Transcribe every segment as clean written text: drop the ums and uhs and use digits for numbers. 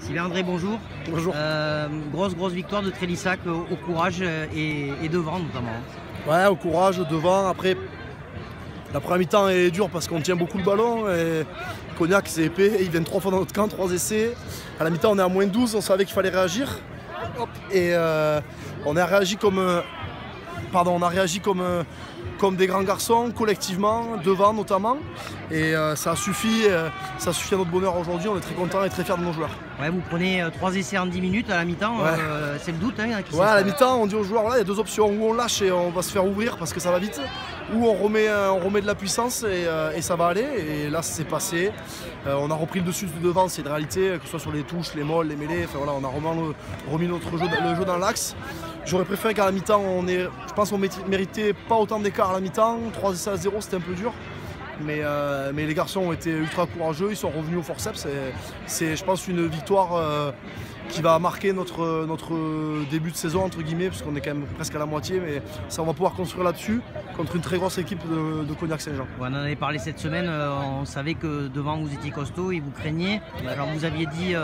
Sylvain André, bonjour. Bonjour. Grosse victoire de Trélissac au courage et devant notamment. Ouais, au courage, devant. Après, la première mi-temps est dure parce qu'on tient beaucoup le ballon. Et Cognac, c'est épais. Ils viennent 3 fois dans notre camp, 3 essais. À la mi-temps, on est à moins 12. On savait qu'il fallait réagir. Et on a réagi comme des grands garçons, collectivement, devant notamment. Et ça a suffi à notre bonheur aujourd'hui. On est très contents et très fiers de nos joueurs. Ouais, vous prenez 3 essais en 10 minutes à la mi-temps, Ouais. c'est le doute. Hein, À la mi-temps, on dit aux joueurs, là, il y a 2 options. Ou on lâche et on va se faire ouvrir parce que ça va vite. Ou on remet de la puissance et ça va aller. Et là, ça s'est passé. On a repris le dessus de devant, c'est une réalité, que ce soit sur les touches, les molles, les mêlées. Enfin, voilà, on a remis le jeu dans l'axe. J'aurais préféré qu'à la mi-temps, je pense qu'on méritait pas autant d'écart à la mi-temps. 3 essais à 0, c'était un peu dur. Mais les garçons ont été ultra courageux, ils sont revenus au forceps. C'est, je pense, une victoire qui va marquer notre début de saison, entre guillemets, puisqu'on est quand même presque à la moitié. Mais ça, on va pouvoir construire là-dessus contre une très grosse équipe de Cognac-Saint-Jean. Ouais, on en avait parlé cette semaine, on savait que devant vous étiez costaud et vous craigniez. Alors vous aviez dit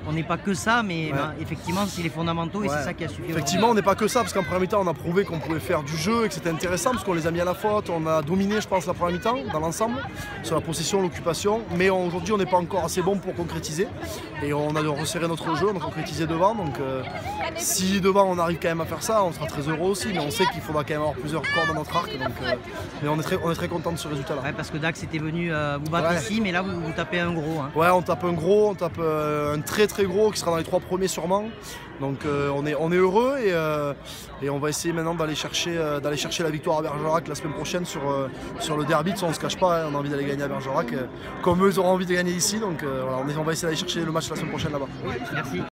on n'est pas que ça, mais effectivement c'est les fondamentaux et c'est ça qui a suffi. Effectivement, on n'est pas que ça, parce qu'en première mi-temps, on a prouvé qu'on pouvait faire du jeu et que c'était intéressant, parce qu'on les a mis à la faute. On a dominé, je pense, la première mi-temps dans l'ensemble, sur la possession, l'occupation. Mais aujourd'hui, on n'est pas encore assez bon pour concrétiser. Et on a resserré notre jeu, on a concrétisé devant. Donc si devant, on arrive quand même à faire ça, on sera très heureux aussi. Mais on sait qu'il faudra quand même avoir plusieurs corps dans notre arc. Donc, mais on est très content de ce résultat-là. Ouais, parce que Dax était venu vous battre ici, mais là vous tapez un gros. Hein. Ouais, on tape un gros, on tape un très gros qui sera dans les 3 premiers sûrement. Donc on est heureux et on va essayer maintenant d'aller chercher la victoire à Bergerac la semaine prochaine sur le derby. On ne se cache pas, on a envie d'aller gagner à Bergerac comme eux ils auront envie de gagner ici. Donc voilà, on va essayer d'aller chercher le match la semaine prochaine là-bas. Merci.